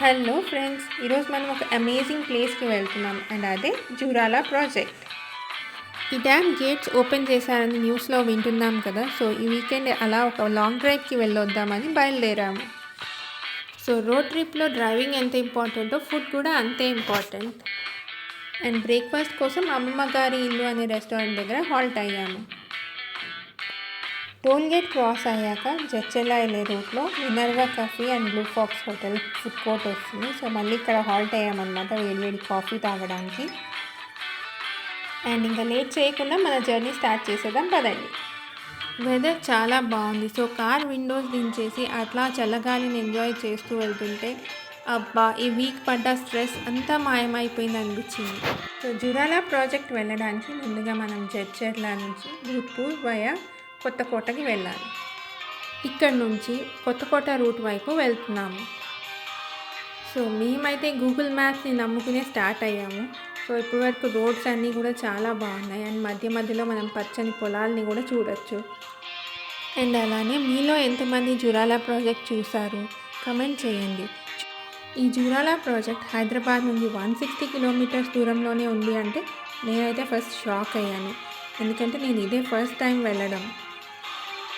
Hello friends, ఈరోజు మనం ఒక అమేజింగ్ ప్లేస్కి వెళ్తున్నాం అండ్ అదే జూరాల ప్రాజెక్ట్. ఈ డ్యామ్ గేట్స్ ఓపెన్ చేశారని న్యూస్లో వింటున్నాం కదా. సో ఈ వీకెండ్ అలా ఒక లాంగ్ డ్రైవ్కి వెళ్ళొద్దామని బయలుదేరాము. సో రోడ్ ట్రిప్లో డ్రైవింగ్ ఎంత ఇంపార్టెంటో ఫుడ్ కూడా అంతే ఇంపార్టెంట్. అండ్ బ్రేక్ఫాస్ట్ కోసం అమ్మమ్మ గారి ఇల్లు అనే రెస్టారెంట్ దగ్గర హాల్ట్ అయ్యాము. టోల్ గేట్ క్రాస్ అయ్యాక జడ్చెర్ల వెళ్ళే రూట్లో Minerva coffee and Blue Fox hotel food court వస్తుంది. సో మళ్ళీ ఇక్కడ హాల్ట్ అయ్యామన్నమాట వేడివేడి కాఫీ తాగడానికి. అండ్ ఇంకా లేట్ చేయకుండా మన జర్నీ స్టార్ట్ చేసేద్దాం పదండి. వెదర్ చాలా బాగుంది. సో కార్ విండోస్ దించేసి అట్లా చల్లగాలిని ఎంజాయ్ చేస్తూ వెళ్తుంటే అబ్బా, ఈ వీక్ పడ్డ స్ట్రెస్ అంతా మాయమైపోయింది అనిపించింది. సో జూరాల ప్రాజెక్ట్ వెళ్ళడానికి ముందుగా మనం జడ్చెర్ల నుంచి భూత్పూర్ వయా కొత్తకోటకి వెళ్ళాలి. ఇక్కడ నుంచి కొత్తకోట రూట్ వైపు వెళ్తున్నాము. సో మేమైతే గూగుల్ మ్యాప్స్ని నమ్ముకునే స్టార్ట్ అయ్యాము. సో ఇప్పటి వరకు రోడ్స్ అన్నీ కూడా చాలా బాగున్నాయి అండ్ మధ్య మధ్యలో మనం పచ్చని పొలాల్ని కూడా చూడొచ్చు. అండ్ అలానే మీలో ఎంతమంది జూరాల ప్రాజెక్ట్ చూసారు కమెంట్ చేయండి. ఈ జూరాల ప్రాజెక్ట్ హైదరాబాద్ నుండి 160 కిలోమీటర్స్ దూరంలోనే ఉంది అంటే నేనైతే ఫస్ట్ షాక్ అయ్యాను, ఎందుకంటే నేను ఇదే ఫస్ట్ టైం వెళ్ళడం.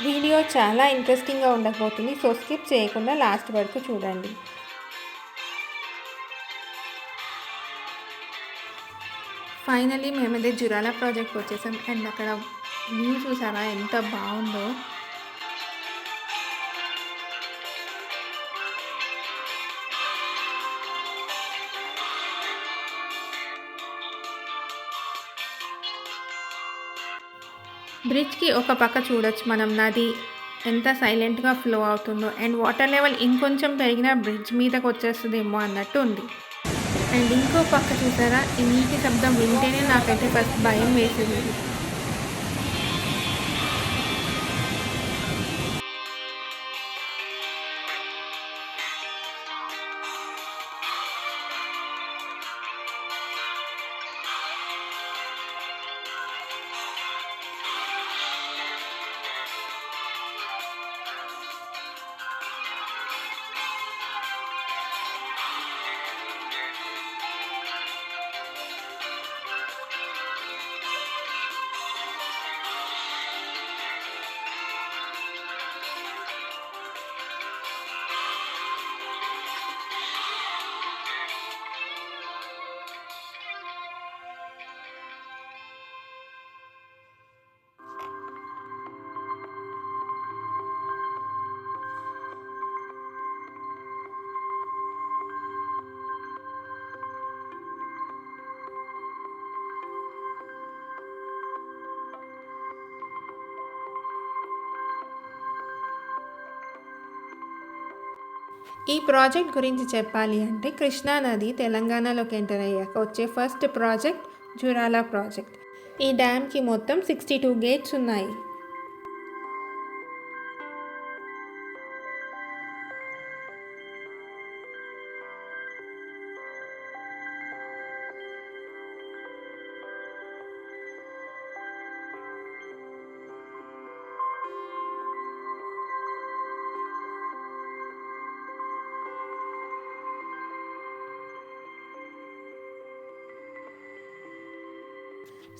వీడియో చాలా ఇంట్రెస్టింగ్గా ఉండకపోతుంది, సో స్కిప్ చేయకుండా లాస్ట్ వరకు చూడండి. ఫైనలీ మేమైతే జూరాల ప్రాజెక్ట్ వచ్చేసాం అండ్ అక్కడ వ్యూ చూసారా ఎంత బాగుందో. బ్రిడ్జ్కి ఒక పక్క చూడొచ్చు మనం నది ఎంత సైలెంట్గా ఫ్లో అవుతుందో అండ్ వాటర్ లెవెల్ ఇంకొంచెం పెరిగినా బ్రిడ్జ్ మీదకి వచ్చేస్తుందేమో అన్నట్టు ఉంది. అండ్ ఇంకో పక్క చూసారా, ఈ నీటి శబ్దం వింటేనే నాకైతే ఫస్ట్ భయం వేసింది. ఈ ప్రాజెక్ట్ గురించి చెప్పాలి అంటే కృష్ణా నది తెలంగాణలోకి ఎంటర్ అయ్యాక వచ్చే ఫస్ట్ ప్రాజెక్ట్ జూరాల ప్రాజెక్ట్. ఈ డ్యామ్కి మొత్తం 62 గేట్స్ ఉన్నాయి.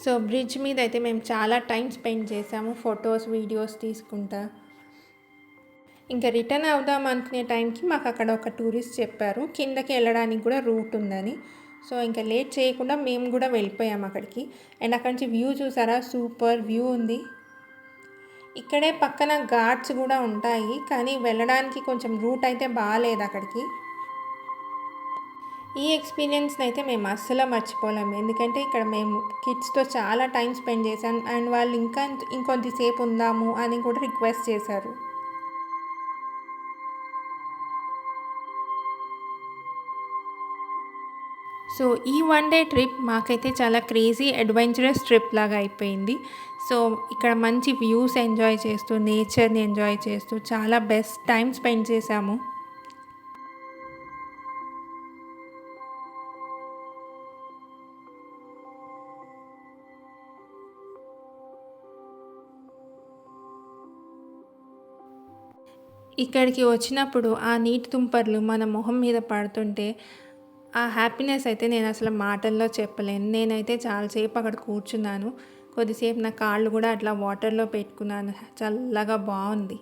సో బ్రిడ్జ్ మీద అయితే మేము చాలా టైం స్పెండ్ చేసాము, ఫొటోస్ వీడియోస్ తీసుకుంటా. ఇంకా రిటర్న్ అవుదాం అనుకునే టైంకి మాకు అక్కడ ఒక టూరిస్ట్ చెప్పారు కిందకి వెళ్ళడానికి కూడా రూట్ ఉందని. సో ఇంకా లేట్ చేయకుండా మేము కూడా వెళ్ళిపోయాము అక్కడికి. అండ్ అక్కడి నుంచి వ్యూ చూసారా, సూపర్ వ్యూ ఉంది. ఇక్కడే పక్కన ఘాట్స్ కూడా ఉంటాయి, కానీ వెళ్ళడానికి కొంచెం రూట్ అయితే బాగాలేదు అక్కడికి. ఈ ఎక్స్పీరియన్స్ని అయితే మేము అస్సలు మర్చిపోలేము, ఎందుకంటే ఇక్కడ మేము కిడ్స్తో చాలా టైం స్పెండ్ చేశాం అండ్ వాళ్ళు ఇంకొంతసేపు ఉందాము అని కూడా రిక్వెస్ట్ చేశారు. సో ఈ వన్ డే ట్రిప్ మాకైతే చాలా క్రేజీ అడ్వెంచరస్ ట్రిప్ లాగా అయిపోయింది. సో ఇక్కడ మంచి వ్యూస్ ఎంజాయ్ చేస్తూ, నేచర్ని ఎంజాయ్ చేస్తూ చాలా బెస్ట్ టైం స్పెండ్ చేశాము. ఇక్కడికి వచ్చినప్పుడు ఆ నీటి తుంపర్లు మన మొహం మీద పడుతుంటే ఆ హ్యాపీనెస్ అయితే నేను అసలు మాటల్లో చెప్పలేను. నేనైతే చాలాసేపు అక్కడ కూర్చున్నాను. కొద్దిసేపు నా కాళ్ళు కూడా అట్లా వాటర్లో పెట్టుకున్నాను. చల్లగా బాగుంది.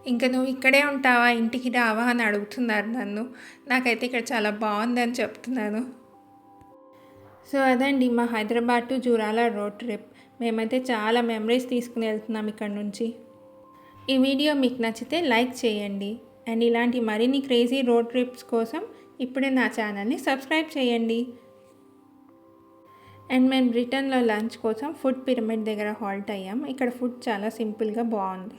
ఇంకా నువ్వు ఇక్కడే ఉంటావా, ఇంటికి రావా అని అడుగుతున్నారు నన్ను. నాకైతే ఇక్కడ చాలా బాగుందని చెప్తున్నాను. సో అదండి మా Hyderabad to Jurala road trip. మేమైతే చాలా మెమరీస్ తీసుకుని వెళ్తున్నాం ఇక్కడ నుంచి. ఈ వీడియో మీకు నచ్చితే లైక్ చేయండి. అండ్ ఇలాంటి మరిన్ని క్రేజీ రోడ్ ట్రిప్స్ కోసం ఇప్పుడే నా ఛానల్ని సబ్స్క్రైబ్ చేయండి. అండ్ మేము బ్రిటన్లో లంచ్ కోసం ఫుడ్ పిరమిడ్ దగ్గర హాల్ట్ అయ్యాం. ఇక్కడ ఫుడ్ చాలా సింపుల్గా బాగుంది.